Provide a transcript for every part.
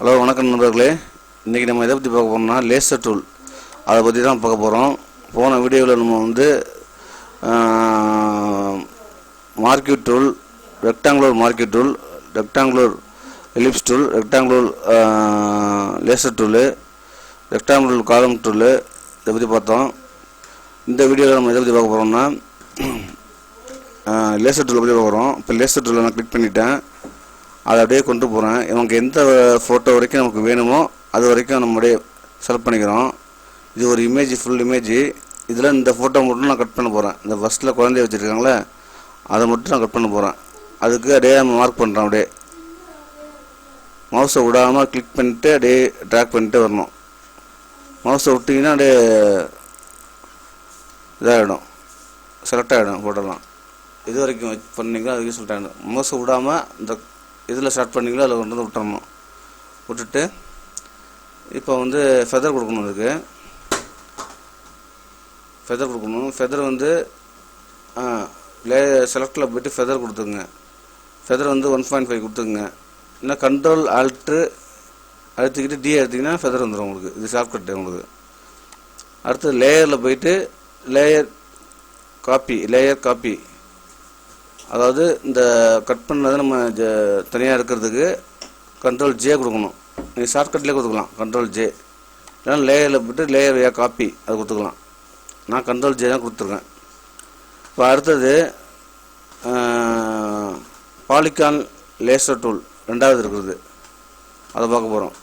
Hello வணக்கம் நண்பர்களே. இன்றைக்கி நம்ம எதை பற்றி பார்க்க போகிறோம்னா லேசர் டூல், அதை பற்றி தான் பார்க்க போகிறோம். போன வீடியோவில் நம்ம வந்து marquee tool, rectangular marquee tool, rectangular ellipse tool, rectangular lasso tool, rectangular column tool இதை பற்றி பார்த்தோம். இந்த வீடியோவில் நம்ம எதை பற்றி பார்க்க போகிறோம்னா லேசர் டூலை பற்றி பார்க்க போகிறோம். இப்போ லேசர் டூலை நான் கிளிக் பண்ணிட்டேன், அதை அப்படியே கொண்டு போகிறேன். நமக்கு எந்த ஃபோட்டோ வரைக்கும் நமக்கு வேணுமோ அது வரைக்கும் நம்முடைய செலக்ட் பண்ணிக்கிறோம். இது ஒரு இமேஜ், ஃபுல் இமேஜ். இதில் இந்த ஃபோட்டோ மட்டும் நான் கட் பண்ண போகிறேன். இந்த ஃபஸ்ட்டில் குழந்தைய வச்சுருக்காங்களே அதை மட்டும் நான் கட் பண்ண போகிறேன். அதுக்கு அப்படியே நம்ம மார்க் பண்ணுறோம். அப்படியே மவுஸை விடாமல் கிளிக் பண்ணிட்டு அப்படியே ட்ராக் பண்ணிட்டு வரணும். மவுஸை விட்டிங்கன்னா அப்படியே இதாகிடும், செலக்ட் ஆகிடும் ஃபோட்டோலாம். இது வரைக்கும் பண்ணிங்களோ அதுக்கு செலக்ட் ஆகிடும். மவுஸை விடாமல் இந்த இதில் ஸ்டார்ட் பண்ணிங்களோ அதில் கொண்டு வந்து விட்டுறணும். விட்டுட்டு இப்போ வந்து ஃபெதர் கொடுக்கணும். அதுக்கு ஃபெதர் கொடுக்கணும். ஃபெதர் வந்து செலக்டில் போய்ட்டு ஃபெதர் கொடுத்துங்க. ஃபெதர் வந்து 1.5 கொடுத்துங்க. இல்லை கண்ட்ரோல் ஆல்ட்ரு அழுத்திக்கிட்டு டி எடுத்திங்கன்னா ஃபெதர் வந்துடும் உங்களுக்கு. இது ஷார்ட்கட்டு உங்களுக்கு. அடுத்து லேயரில் போயிட்டு லேயர் காப்பி, அதாவது இந்த கட் பண்ணதை நம்ம தனியாக இருக்கிறதுக்கு கண்ட்ரோல் ஜே கொடுக்கணும். நீங்கள் ஷார்ட்கட்லேயே கொடுத்துக்கலாம், கண்ட்ரோல் ஜே. இல்லைனா லேயரில் போய்ட்டு லேயர் காப்பி அது கொடுத்துக்கலாம். நான் கண்ட்ரோல் ஜே தான் கொடுத்துருக்கேன். இப்போ அடுத்தது பாலிகான் லேசர் டூல் ரெண்டாவது இருக்கிறது, அதை பார்க்க போகிறோம்.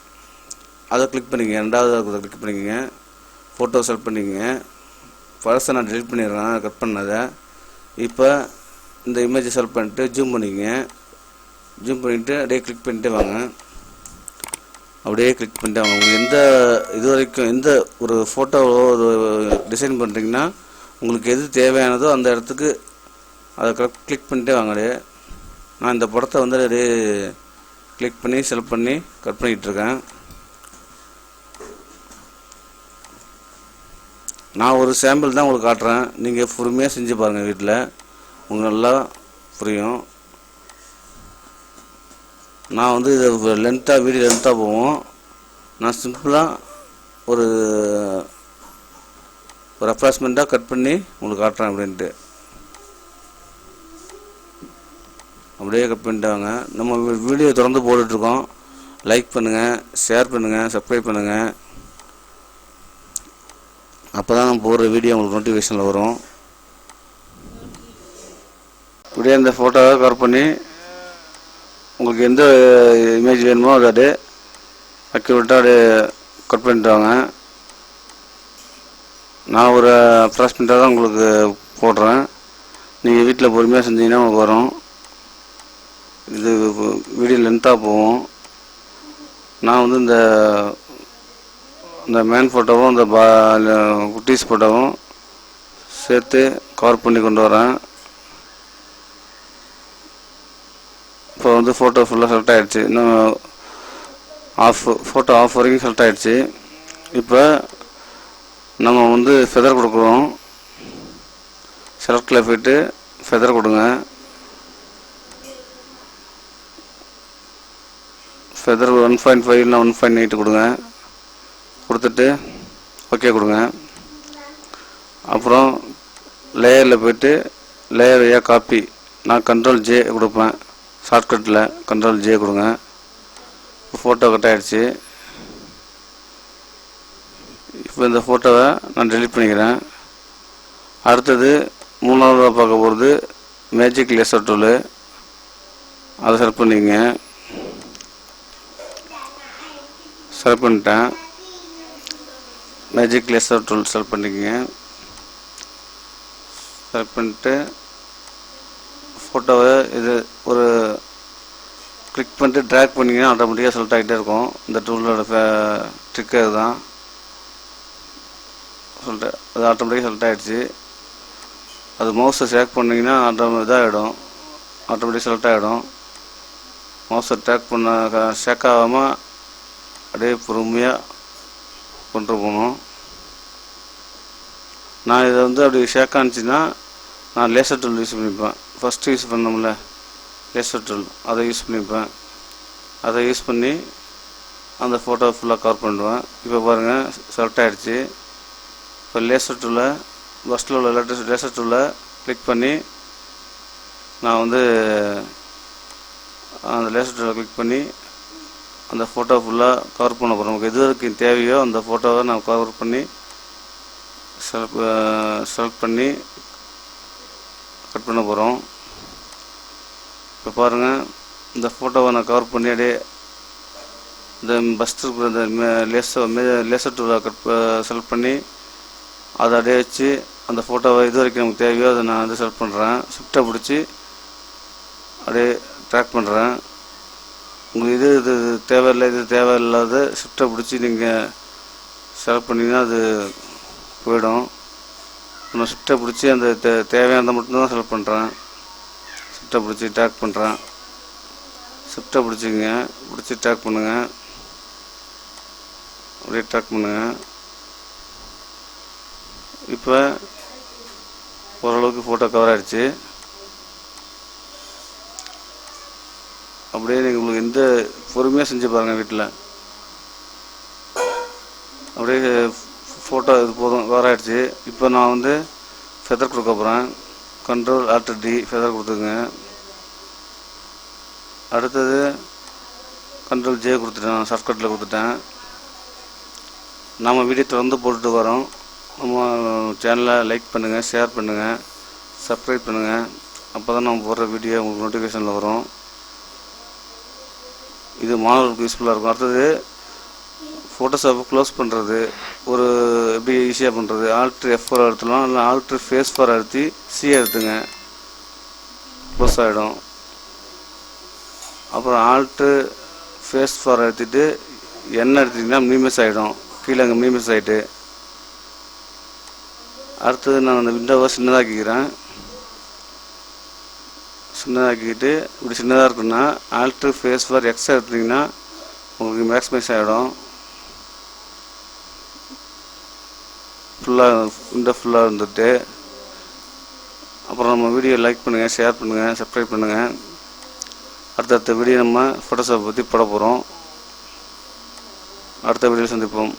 அதை கிளிக் பண்ணிக்கங்க. ரெண்டாவது இருக்கிறத கிளிக் பண்ணிக்கங்க. ஃபோட்டோ செலக்ட் பண்ணிக்கங்க. ஃபர்ஸ்ட் நான் டெலிட் பண்ணிடுறேன் கட் பண்ணதை. இப்போ இந்த இமேஜை செலக்ட் பண்ணிட்டு ஜூம் பண்ணிக்கங்க. ஜூம் பண்ணிவிட்டு அப்படியே கிளிக் பண்ணிட்டே வாங்க. அப்படியே கிளிக் பண்ணிட்டே வாங்க. உங்களுக்கு எந்த இது வரைக்கும் எந்த ஒரு ஃபோட்டோவோ ஒரு டிசைன் பண்ணுறீங்கன்னா உங்களுக்கு எது தேவையானதோ அந்த இடத்துக்கு அதை கிளிக் பண்ணிட்டே வாங்க. அப்படியே நான் இந்த படத்தை வந்து அப்படியே கிளிக் பண்ணி செலக்ட் பண்ணி கட் பண்ணிகிட்ருக்கேன். நான் ஒரு சாம்பிள் தான் உங்களுக்கு காட்டுறேன். நீங்கள் பொறுமையாக செஞ்சு பாருங்கள், வீட்டில் உங்களுக்கு நல்லா புரியும். நான் வந்து இதை வீடியோ லென்த்தாக போவோம். நான் சிம்பிளாக ஒரு அப்ராக்சிமேட்டாக கட் பண்ணி உங்களுக்கு காட்டுறேன். அப்படின்ட்டு அப்படியே கட் பண்ணிட்டாங்க. நம்ம வீடியோ தொடர்ந்து போட்டுட்ருக்கோம். லைக் பண்ணுங்கள், ஷேர் பண்ணுங்கள், சப்ஸ்கிரைப் பண்ணுங்கள். அப்போ தான் நம்ம போடுற வீடியோ உங்களுக்கு நோட்டிஃபிகேஷனில் வரும். இப்படியே இந்த ஃபோட்டோவை கவர் பண்ணி உங்களுக்கு எந்த இமேஜ் வேணுமோ அதை அப்படியே அக்யூரேட்டாக அப்படியே கட் பண்ணிட்டு வாங்க. நான் ஒரு அப்ராக்சிமேட்டாக தான் உங்களுக்கு போடுறேன். நீங்கள் வீட்டில் பொறுமையாக செஞ்சீங்கன்னா உங்களுக்கு வரும். இது வீடியோ லென்த்தாக போகும். நான் வந்து இந்த மேன் ஃபோட்டோவும் இந்த குட்டீஸ் ஃபோட்டோவும் சேர்த்து கவர் பண்ணி கொண்டு வரேன். இப்போ வந்து ஃபோட்டோ ஃபுல்லாக செலக்ட் ஆகிடுச்சு. இன்னும் ஃபோட்டோ ஆஃப் வரைக்கும் செலக்ட் ஆகிடுச்சு. இப்போ நம்ம வந்து ஃபெதர் கொடுக்குறோம். செலக்டில் போய்ட்டு ஃபெதர் கொடுங்க. ஃபெதர் 1.5 இல்லை 1.8 கொடுங்க. கொடுத்துட்டு ஓகே கொடுங்க. அப்புறம் லேயரில் போய்ட்டு லேயர் காப்பி, நான் கண்ட்ரோல் ஜே கொடுப்பேன். ஷார்ட்கட்டில் கண்ட்ரோல் ஜே கொடுங்க. ஃபோட்டோ கட் ஆகிடுச்சு. இப்போ இந்த ஃபோட்டோவை நான் டெலிட் பண்ணிக்கிறேன். அடுத்தது மூணாவதாக பார்க்க போகிறது மேஜிக் லேசர் டூலு. அதை செலக்ட் பண்ணிக்கங்க. செலக்ட் பண்ணிட்டேன். மேஜிக் லேசர் டூல் செலக்ட் பண்ணிக்கங்க. செலக்ட் பண்ணிட்டு ஃபோட்டோவை இது ஒரு கிளிக் பண்ணிட்டு ட்ராக் பண்ணிங்கன்னா ஆட்டோமேட்டிக்காக செலக்ட் ஆகிட்டே இருக்கும். இந்த டூலோட ட்ரிக்கு அதுதான். அது ஆட்டோமேட்டிக்காக செலக்ட் ஆகிடுச்சு. அது மவுஸை செலக்ட் பண்ணிங்கன்னா இதாகிடும், ஆட்டோமேட்டிக்காக செலக்ட் ஆகிடும். மவுஸை ட்ராக் பண்ண ஷேக் ஆகாமல் அப்படியே பொறுமையாக கொண்டு போகணும். நான் இதை வந்து அப்படி ஷேக் ஆனிச்சுன்னா நான் லேசர் டூல் யூஸ் பண்ணிப்பேன். ஃபஸ்ட்டு யூஸ் பண்ணோம்ல லேசர் டூல், அதை யூஸ் பண்ணிப்பேன். அதை யூஸ் பண்ணி அந்த ஃபோட்டோ ஃபுல்லாக கவர் பண்ணுவேன். இப்போ பாருங்கள் செலக்ட் ஆகிடுச்சு. இப்போ லேசர் டூலில் ஃபஸ்ட்டில் உள்ள லேசர் டூலில் கிளிக் பண்ணி நான் வந்து அந்த லேசர் டூலில் கிளிக் பண்ணி அந்த ஃபோட்டோ ஃபுல்லாக கவர் பண்ண போகிறோம். நமக்கு எது வரைக்கும் தேவையோ அந்த ஃபோட்டோவை நான் கவர் பண்ணி செலக்ட் பண்ணி கட் பண்ண போகிறோம். இப்போ பாருங்கள் இந்த ஃபோட்டோவை நான் கவர் பண்ணி அப்படியே இந்த பஸ்ட் இருக்கிற இந்த லேசர் டூலை செலக்ட் பண்ணி அதை அப்படியே வச்சு அந்த ஃபோட்டோவை எது வரைக்கும் நமக்கு தேவையோ அதை நான் வந்து செலக்ட் பண்ணுறேன். ஷிஃப்ட்டை பிடிச்சி அப்படியே ட்ராக் பண்ணுறேன். உங்களுக்கு இது தேவையில்லை, இது தேவையில்லாத ஷிஃப்ட்டை பிடிச்சி நீங்கள் செலக்ட் பண்ணிங்கன்னா அது போயிடும். நான் ஷிஃப்ட்டை பிடிச்சி அந்த தேவையானதை மட்டும்தான் செலக்ட் பண்ணுறேன். ஷிஃப்ட்டை பிடிச்சி ட்ராக் பண்ணுறேன். ஷிஃப்ட்டை பிடிச்சிங்க, பிடிச்சி ட்ராக் பண்ணுங்கள். அப்படியே ட்ராக் பண்ணுங்கள். இப்போ ஓரளவுக்கு ஃபோட்டோ கவர் ஆகிடுச்சு. அப்படியே நீங்கள் உங்களுக்கு எந்த பொறுமையாக செஞ்சு பாருங்கள் வீட்டில். அப்படியே ஃபோட்டோ இது போதும் கவர் ஆகிடுச்சு. இப்போ நான் வந்து ஃபெதர் கொடுக்க போகிறேன். Ctrl+Alt+D ஃபெதர் கொடுத்துங்க. அடுத்தது Ctrl+J கொடுத்துட்டேன், ஷார்ட்கட்டில் கொடுத்துட்டேன். நம்ம வீடியோ தொடர்ந்து போட்டுட்டு வரோம். நம்ம சேனலை லைக் பண்ணுங்கள், ஷேர் பண்ணுங்கள், சப்ஸ்கிரைப் பண்ணுங்கள். அப்போ தான் நம்ம போடுற வீடியோ உங்களுக்கு நோட்டிஃபிகேஷனில் வரும். இது மாணவர்களுக்கு யூஸ்ஃபுல்லாக இருக்கும். அடுத்தது ஃபோட்டோஷாப்பை க்ளோஸ் பண்ணுறது ஒரு எப்படி ஈஸியாக பண்ணுறது. Alt+F4 அழுத்தலாம், இல்லை Alt+Space4 அழுத்தி C அழுத்துங்க, க்ளோஸ் ஆகிடும். அப்புறம் Alt+Space4 அழுத்திட்டு N அழுத்திட்டிங்கன்னா மினிமைஸ் ஆகிடும். கீழே அங்கே மினிமைஸ் ஆகிட்டு. அடுத்தது நான் அந்த விண்டோவை சின்னதாக்கிக்கிறேன். சின்னதாக்கிக்கிட்டு இப்படி சின்னதாக இருக்குன்னா Alt+Space4X எடுத்திங்கன்னா உங்களுக்கு மேக்ஸிமைஸ் ஆகிடும். ஃபுல்லாக விண்டோ ஃபுல்லாக இருந்துட்டு அப்புறம் நம்ம வீடியோ லைக் பண்ணுங்கள், ஷேர் பண்ணுங்கள், சப்ஸ்கிரைப் பண்ணுங்கள். அடுத்தடுத்த வீடியோ நம்ம ஃபோட்டோஷாப் பற்றி போட போகிறோம். அடுத்த வீடியோவில் சந்திப்போம்.